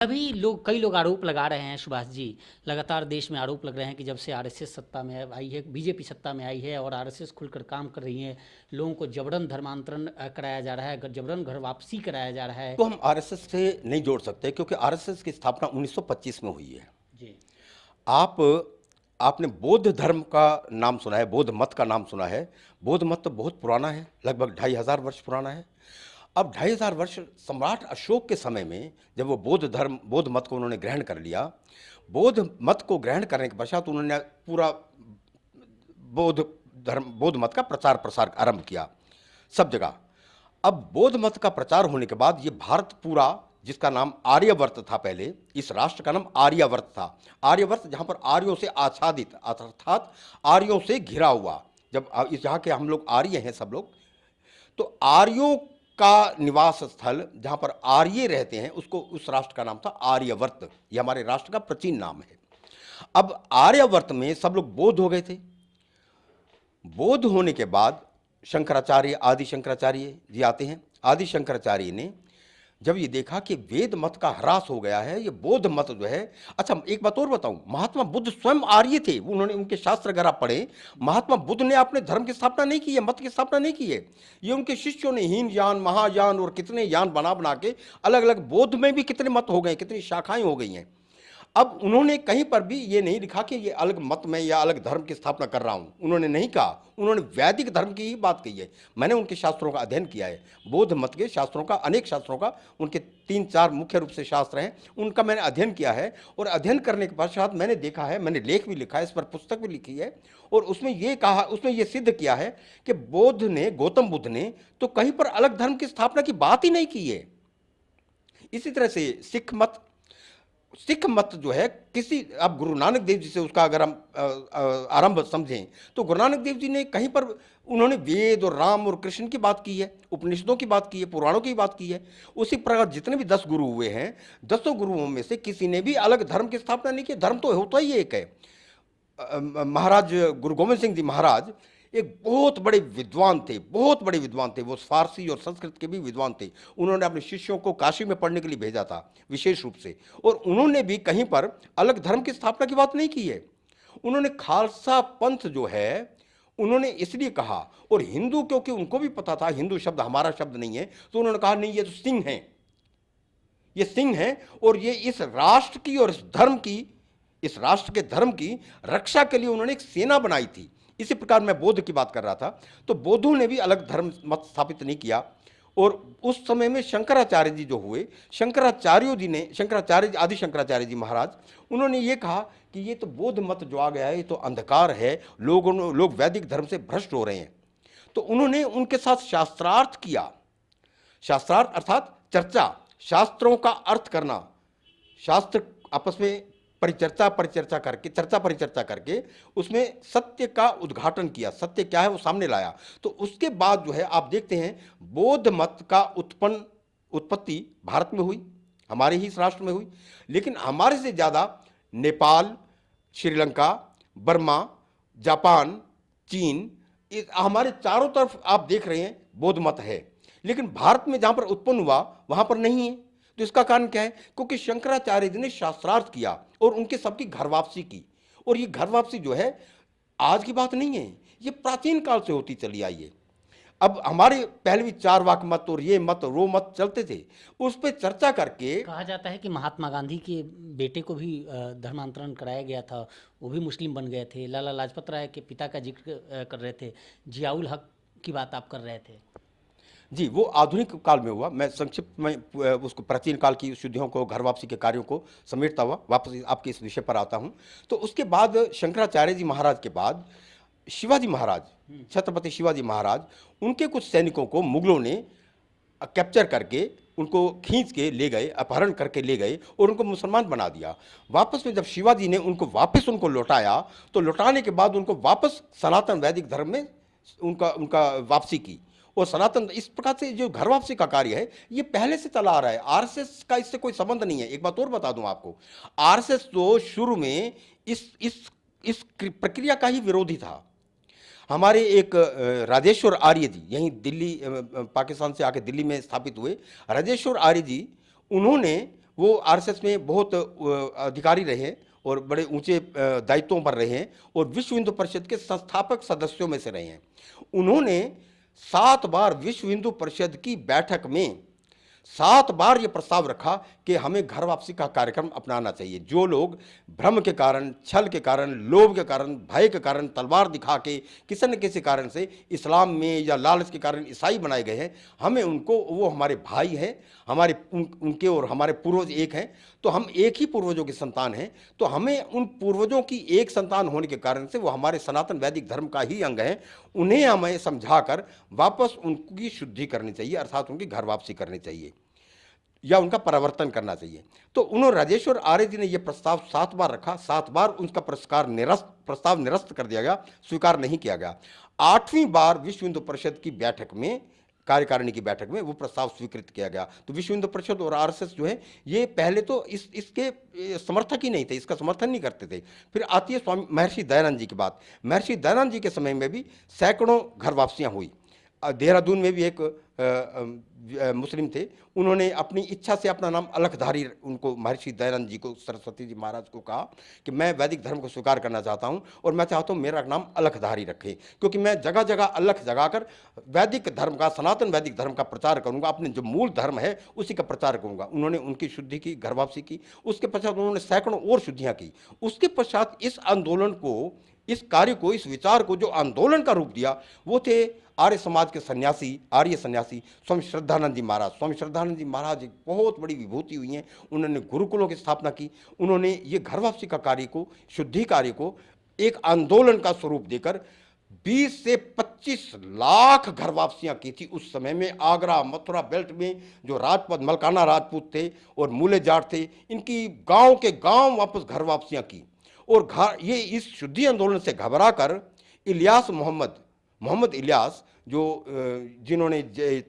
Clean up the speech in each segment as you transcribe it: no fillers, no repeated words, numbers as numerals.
कई लोग आरोप लगा रहे हैं सुभाष जी, लगातार देश में आरोप लग रहे हैं कि जब से आरएसएस सत्ता में आई है, बीजेपी सत्ता में आई है और आरएसएस खुलकर काम कर रही है, लोगों को जबरन धर्मांतरण कराया जा रहा है, जबरन घर वापसी कराया जा रहा है। तो हम आरएसएस से नहीं जोड़ सकते क्योंकि आरएसएस की स्थापना 1925 में हुई है। जी। आप आपने बौद्ध धर्म का नाम सुना है, बौद्ध मत का नाम सुना है। बौद्ध मत तो बहुत पुराना है, लगभग 2500 वर्ष पुराना है। अब 2500 वर्ष सम्राट अशोक के समय में जब वो बौद्ध मत को उन्होंने ग्रहण कर लिया, बौद्ध मत को ग्रहण करने के पश्चात उन्होंने पूरा बौद्ध मत का प्रचार प्रसार आरंभ किया सब जगह। अब बौद्ध मत का प्रचार होने के बाद ये भारत पूरा, जिसका नाम आर्यवर्त था पहले, इस राष्ट्र का नाम आर्यवर्त था। आर्यवर्त जहाँ पर आर्यों से आच्छादित अर्थात आर्यों से घिरा हुआ, जब इस यहाँ के हम लोग आर्य हैं सब लोग, तो आर्यों का निवास स्थल जहाँ पर आर्य रहते हैं उसको, उस राष्ट्र का नाम था आर्यवर्त। ये हमारे राष्ट्र का प्राचीन नाम है। अब आर्यवर्त में सब लोग बौद्ध हो गए थे। बौद्ध होने के बाद शंकराचार्य, आदि शंकराचार्य जी आते हैं। आदि शंकराचार्य ने जब ये देखा कि वेद मत का ह्रास हो गया है, ये बौद्ध मत जो है। अच्छा, एक बात और बताऊं, महात्मा बुद्ध स्वयं आर्य थे, उन्होंने, उनके शास्त्र अगर आप पढ़ें, महात्मा बुद्ध ने अपने धर्म की स्थापना नहीं की है, मत की स्थापना नहीं की है। ये उनके शिष्यों ने हीन यान, महायान और कितने यान बना बना के अलग अलग, बौद्ध में भी कितने मत हो गए, कितनी शाखाएं हो गई हैं। अब उन्होंने कहीं पर भी ये नहीं लिखा कि ये अलग मत में या अलग धर्म की स्थापना कर रहा हूँ, उन्होंने नहीं कहा। उन्होंने वैदिक धर्म की ही बात कही है। मैंने उनके शास्त्रों का अध्ययन किया है, बौद्ध मत के शास्त्रों का, अनेक शास्त्रों का, उनके 3-4 मुख्य रूप से शास्त्र हैं, उनका मैंने अध्ययन किया है। और अध्ययन करने के पश्चात मैंने देखा है, मैंने लेख भी लिखा है, इस पर पुस्तक भी लिखी है, और उसमें ये कहा, उसमें ये सिद्ध किया है कि बौद्ध ने, गौतम बुद्ध ने तो कहीं पर अलग धर्म की स्थापना की बात ही नहीं की है। इसी तरह से सिख मत जो है, किसी, अब गुरु नानक देव जी से उसका अगर हम आरंभ समझें, तो गुरु नानक देव जी ने कहीं पर, उन्होंने वेद और राम और कृष्ण की बात की है, उपनिषदों की बात की है, पुराणों की बात की है। उसी प्रकार जितने भी 10 गुरु हुए हैं, 10 गुरुओं में से किसी ने भी अलग धर्म की स्थापना नहीं की। धर्म तो होता ही एक है। महाराज गुरु गोविंद सिंह जी महाराज एक बहुत बड़े विद्वान थे, बहुत बड़े विद्वान थे। वो फारसी और संस्कृत के भी विद्वान थे। उन्होंने अपने शिष्यों को काशी में पढ़ने के लिए भेजा था विशेष रूप से, और उन्होंने भी कहीं पर अलग धर्म की स्थापना की बात नहीं की है। उन्होंने खालसा पंथ जो है, उन्होंने इसलिए कहा, और हिंदू, क्योंकि उनको भी पता था हिंदू शब्द हमारा शब्द नहीं है, तो उन्होंने कहा नहीं, ये तो सिंह हैं, ये सिंह हैं, और ये इस राष्ट्र की और इस धर्म की, इस राष्ट्र के धर्म की रक्षा के लिए उन्होंने एक सेना बनाई थी। इसी प्रकार मैं बौद्ध की बात कर रहा था, तो बौद्धों ने भी अलग धर्म मत स्थापित नहीं किया। और उस समय में शंकराचार्य जी जो हुए, शंकराचार्य जी ने, आदि शंकराचार्य जी महाराज, उन्होंने ये कहा कि ये तो बौद्ध मत जो आ गया है, ये तो अंधकार है, लोग वैदिक धर्म से भ्रष्ट हो रहे हैं। तो उन्होंने उनके साथ शास्त्रार्थ किया। शास्त्रार्थ अर्थात चर्चा, शास्त्रों का अर्थ करना, शास्त्र आपस में परिचर्चा करके, चर्चा परिचर्चा करके उसमें सत्य का उद्घाटन किया, सत्य क्या है वो सामने लाया। तो उसके बाद जो है आप देखते हैं, बौद्ध मत का उत्पत्ति भारत में हुई, हमारे ही इस राष्ट्र में हुई, लेकिन हमारे से ज़्यादा नेपाल, श्रीलंका, बर्मा, जापान, चीन, हमारे चारों तरफ आप देख रहे हैं बौद्ध मत है, लेकिन भारत में जहाँ पर उत्पन्न हुआ वहाँ पर नहीं है। तो इसका कारण क्या है? क्योंकि शंकराचार्य जी ने शास्त्रार्थ किया और उनके सबकी घर वापसी की। और ये घर वापसी जो है आज की बात नहीं है, ये प्राचीन काल से होती चली आई है। अब हमारे पहले भी चारवाक मत और ये मत वो मत चलते थे, उस पर चर्चा करके, कहा जाता है कि महात्मा गांधी के बेटे को भी धर्मांतरण कराया गया था, वो भी मुस्लिम बन गए थे। लाला लाजपत राय के पिता का जिक्र कर रहे थे, जियाउल हक की बात आप कर रहे थे। जी, वो आधुनिक काल में हुआ। मैं संक्षिप्त में उसको, प्राचीन काल की शुद्धियों को, घर वापसी के कार्यों को समेटता हुआ वापस आपके इस विषय पर आता हूँ। तो उसके बाद शंकराचार्य जी महाराज के बाद शिवाजी महाराज, छत्रपति शिवाजी महाराज, उनके कुछ सैनिकों को मुगलों ने कैप्चर करके, उनको खींच के ले गए, अपहरण करके ले गए और उनको मुसलमान बना दिया। वापस में जब शिवाजी ने उनको लौटाया, तो लौटाने के बाद उनको वापस सनातन वैदिक धर्म में उनका वापसी की। और सनातन, इस प्रकार से जो घर वापसी का कार्य है ये पहले से चला आ रहा है। आरएसएस का इससे कोई संबंध नहीं है। एक बात और बता दूं आपको, आरएसएस तो शुरू में इस प्रक्रिया का ही विरोधी था। हमारे एक राजेश्वर आर्य जी, यहीं दिल्ली, पाकिस्तान से आके दिल्ली में स्थापित हुए राजेश्वर आर्य जी, उन्होंने वो आरएसएस में बहुत अधिकारी रहे हैं और बड़े ऊंचे दायित्वों पर रहे हैं और विश्व हिंदू परिषद के संस्थापक सदस्यों में से रहे हैं। उन्होंने 7 बार विश्व हिंदू परिषद की बैठक में 7 बार ये प्रस्ताव रखा कि हमें घर वापसी का कार्यक्रम अपनाना चाहिए। जो लोग भ्रम के कारण, छल के कारण, लोभ के कारण, भय के कारण, तलवार दिखा के किसी न किसी कारण से इस्लाम में या लालच के कारण ईसाई बनाए गए हैं, हमें उनको, वो हमारे भाई हैं, हमारे उनके और हमारे पूर्वज एक हैं, तो हम एक ही पूर्वजों की संतान हैं, तो हमें उन पूर्वजों की एक संतान होने के कारण से वो हमारे सनातन वैदिक धर्म का ही अंग है, उन्हें हमें समझाकर वापस उनकी शुद्धि करनी चाहिए, अर्थात उनकी घर वापसी करनी चाहिए या उनका परिवर्तन करना चाहिए। तो उन्होंने राजेश्वर आर्य जी ने यह प्रस्ताव 7 बार रखा, 7 बार उनका प्रस्ताव निरस्त कर दिया गया, स्वीकार नहीं किया गया। 8वीं बार विश्व हिंदू परिषद की बैठक में, कार्यकारिणी की बैठक में वो प्रस्ताव स्वीकृत किया गया। तो विश्व हिंदू परिषद और आरएसएस जो है ये पहले तो इसके समर्थक ही नहीं थे, इसका समर्थन नहीं करते थे। फिर आती है स्वामी महर्षि दयानंद जी की बात। महर्षि दयानंद जी के समय में भी सैकड़ों घर वापसियां हुई। देहरादून में भी एक मुस्लिम थे, उन्होंने अपनी इच्छा से अपना नाम अलखधारी, उनको महर्षि दयानंद जी को, सरस्वती जी महाराज को कहा कि मैं वैदिक धर्म को स्वीकार करना चाहता हूं और मैं चाहता हूं मेरा नाम अलखधारी रखें, क्योंकि मैं जगह जगह अलख जगाकर वैदिक धर्म का, सनातन वैदिक धर्म का प्रचार करूंगा, अपने जो मूल धर्म है उसी का प्रचार करूंगा। उन्होंने उनकी शुद्धि की, घर वापसी की। उसके पश्चात उन्होंने सैकड़ों और शुद्धियां की। उसके पश्चात इस आंदोलन को, इस कार्य को, इस विचार को जो आंदोलन का रूप दिया वो थे आर्य समाज के सन्यासी, आर्य सन्यासी स्वामी श्रद्धानंद जी महाराज। स्वामी श्रद्धानंद जी महाराज एक बहुत बड़ी विभूति हुई हैं। उन्होंने गुरुकुलों की स्थापना की। उन्होंने ये घर वापसी का कार्य को, शुद्धि कार्य को एक आंदोलन का स्वरूप देकर 20 से 25 लाख घर वापसियां की थी उस समय में। आगरा, मथुरा बेल्ट में जो राजपूत, मलकाना राजपूत थे और मूले जाट थे, इनकी गांव के गांव वापस घर वापसियां की। और ये इस शुद्धि आंदोलन से घबराकर इलियास मोहम्मद इलियास, जो जिन्होंने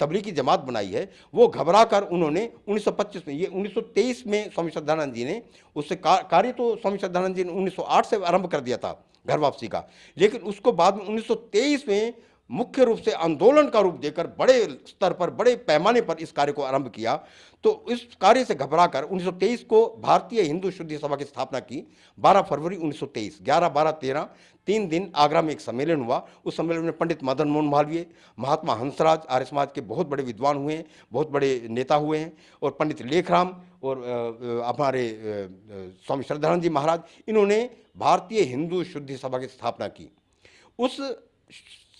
तबलीगी जमात बनाई है, वो घबराकर उन्होंने 1925 में, ये 1923 में स्वामी श्रद्धानंद जी ने उससे कार्य तो स्वामी श्रद्धानंद जी ने 1908 से आरंभ कर दिया था घर वापसी का, लेकिन उसको बाद में 1923 में मुख्य रूप से आंदोलन का रूप देकर बड़े स्तर पर, बड़े पैमाने पर इस कार्य को आरंभ किया। तो इस कार्य से घबराकर 1923 को भारतीय हिंदू शुद्धि सभा की स्थापना की। 12 फरवरी 1923, 11, 12, 13 3 दिन आगरा में एक सम्मेलन हुआ। उस सम्मेलन में पंडित मदन मोहन मालवीय, महात्मा हंसराज, आर्य समाज के बहुत बड़े विद्वान हुए हैं, बहुत बड़े नेता हुए हैं, और पंडित लेखराम और हमारे स्वामी श्रद्धानंद जी महाराज, इन्होंने भारतीय हिंदू शुद्धि सभा की स्थापना की। उस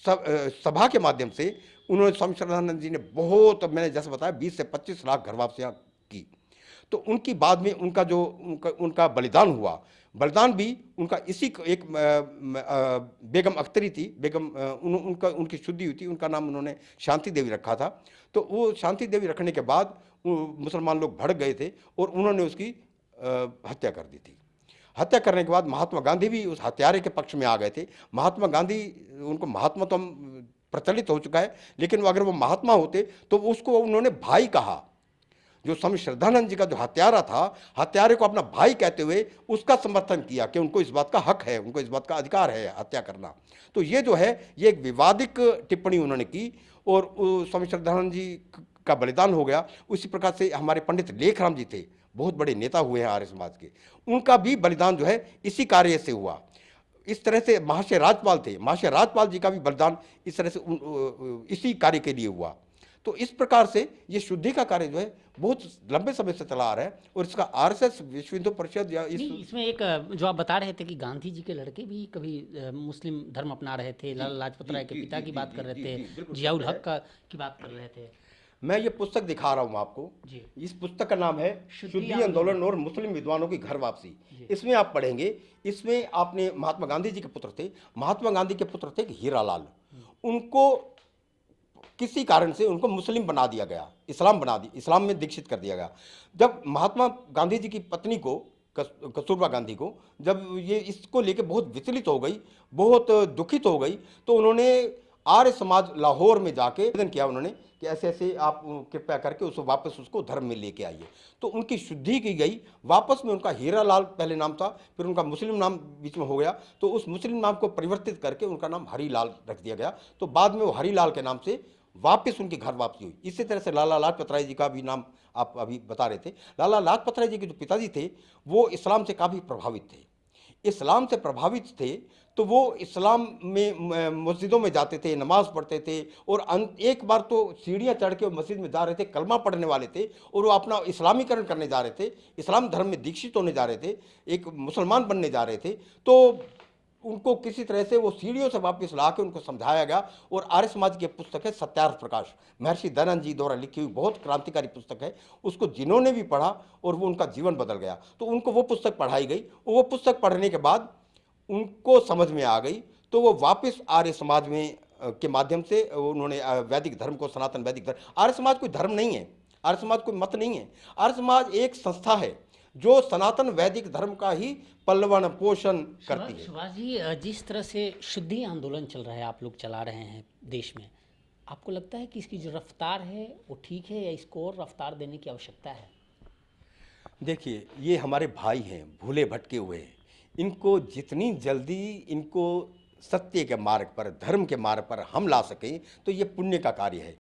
सभा के माध्यम से उन्होंने, स्वामी श्रद्धानंद जी ने बहुत, मैंने जैसे बताया, 20 से 25 लाख घर वापसियां की। तो उनकी बाद में उनका जो उनका बलिदान हुआ, बलिदान भी उनका इसी एक बेगम अख्तरी थी, बेगम उनकी शुद्धि हुई थी, उनका नाम उन्होंने शांति देवी रखा था। तो वो शांति देवी रखने के बाद मुसलमान लोग भड़क गए थे और उन्होंने उसकी हत्या कर दी थी। हत्या करने के बाद महात्मा गांधी भी उस हत्यारे के पक्ष में आ गए थे। महात्मा गांधी, उनको महात्मा तो प्रचलित हो चुका है, लेकिन अगर वो महात्मा होते तो उसको उन्होंने भाई कहा। जो स्वामी श्रद्धानंद जी का जो हत्यारा था, हत्यारे को अपना भाई कहते हुए उसका समर्थन किया कि उनको इस बात का हक है, उनको इस बात का अधिकार है हत्या करना। तो ये जो है, ये एक विवादिक टिप्पणी उन्होंने की और स्वामी श्रद्धानंद जी का बलिदान हो गया। उसी प्रकार से हमारे पंडित लेखराम जी थे, बहुत बड़े नेता हुए हैं आर्य समाज के, उनका भी बलिदान जो है इसी कार्य से हुआ। इस तरह से महाशय राजपाल थे, महाशय राजपाल जी का भी बलिदान इस तरह से इसी कार्य के लिए हुआ। तो इस प्रकार से ये शुद्धि का कार्य जो है बहुत लंबे समय से चला आ रहा है और इसका आरएसएस, विश्व हिंदू परिषद या इसमें एक जो आप बता रहे थे कि गांधी जी के लड़के भी कभी मुस्लिम धर्म अपना रहे थे, लाला लाजपत राय के पिता की बात कर रहे थे, जियाउल हक की बात कर रहे थे। मैं ये पुस्तक दिखा रहा हूँ आपको जी। इस पुस्तक का नाम है शुद्धि आंदोलन और मुस्लिम विद्वानों की घर वापसी। इसमें आप पढ़ेंगे, इसमें आपने महात्मा गांधी जी के पुत्र थे, महात्मा गांधी के पुत्र थे हीरालाल, उनको किसी कारण से उनको मुस्लिम बना दिया गया, इस्लाम में दीक्षित कर दिया गया। जब महात्मा गांधी जी की पत्नी को, कस्तूरबा गांधी को, जब ये इसको लेके बहुत विचलित हो गई, बहुत दुखित हो गई, तो उन्होंने आर्य समाज लाहौर में जाके निवेदन किया उन्होंने कि ऐसे ऐसे आप कृपया करके उसको वापस उसको धर्म में लेके आइए। तो उनकी शुद्धि की गई, वापस में उनका हीरालाल पहले नाम था, फिर उनका मुस्लिम नाम बीच में हो गया, तो उस मुस्लिम नाम को परिवर्तित करके उनका नाम हरिलाल रख दिया गया। तो बाद में वो हरिलाल के नाम से वापस उनकी घर वापसी हुई। इसी तरह से लाला लाजपत राय जी का भी नाम आप अभी बता रहे थे, लाला लाजपत राय जी के जो पिताजी थे वो इस्लाम से काफ़ी प्रभावित थे। इस्लाम से प्रभावित थे तो वो इस्लाम में मस्जिदों में जाते थे, नमाज पढ़ते थे और एक बार तो सीढ़ियाँ चढ़ के वो मस्जिद में जा रहे थे, कलमा पढ़ने वाले थे और वो अपना इस्लामीकरण करने जा रहे थे, इस्लाम धर्म में दीक्षित होने जा रहे थे, एक मुसलमान बनने जा रहे थे। तो उनको किसी तरह से वो सीढ़ियों से वापस ला के उनको समझाया गया और आर्य समाज की पुस्तक है सत्यार्थ प्रकाश, महर्षि दयानंद जी द्वारा लिखी हुई बहुत क्रांतिकारी पुस्तक है। उसको जिन्होंने भी पढ़ा और वो उनका जीवन बदल गया, तो उनको वो पुस्तक पढ़ाई गई। वो पुस्तक पढ़ने के बाद उनको समझ में आ गई, तो वो वापस आर्य समाज में के माध्यम से उन्होंने वैदिक धर्म को, सनातन वैदिक धर्म, आर्य समाज कोई धर्म नहीं है, आर्य समाज कोई मत नहीं है, आर्य समाज एक संस्था है जो सनातन वैदिक धर्म का ही पल्लवन पोषण करती है। सुभाष जी, जिस तरह से शुद्धि आंदोलन चल रहा है, आप लोग चला रहे हैं देश में, आपको लगता है कि इसकी जो रफ्तार है वो ठीक है या इसको और रफ्तार देने की आवश्यकता है? देखिए, ये हमारे भाई हैं, भूले भटके हुए हैं, इनको जितनी जल्दी इनको सत्य के मार्ग पर, धर्म के मार्ग पर हम ला सकें तो ये पुण्य का कार्य है।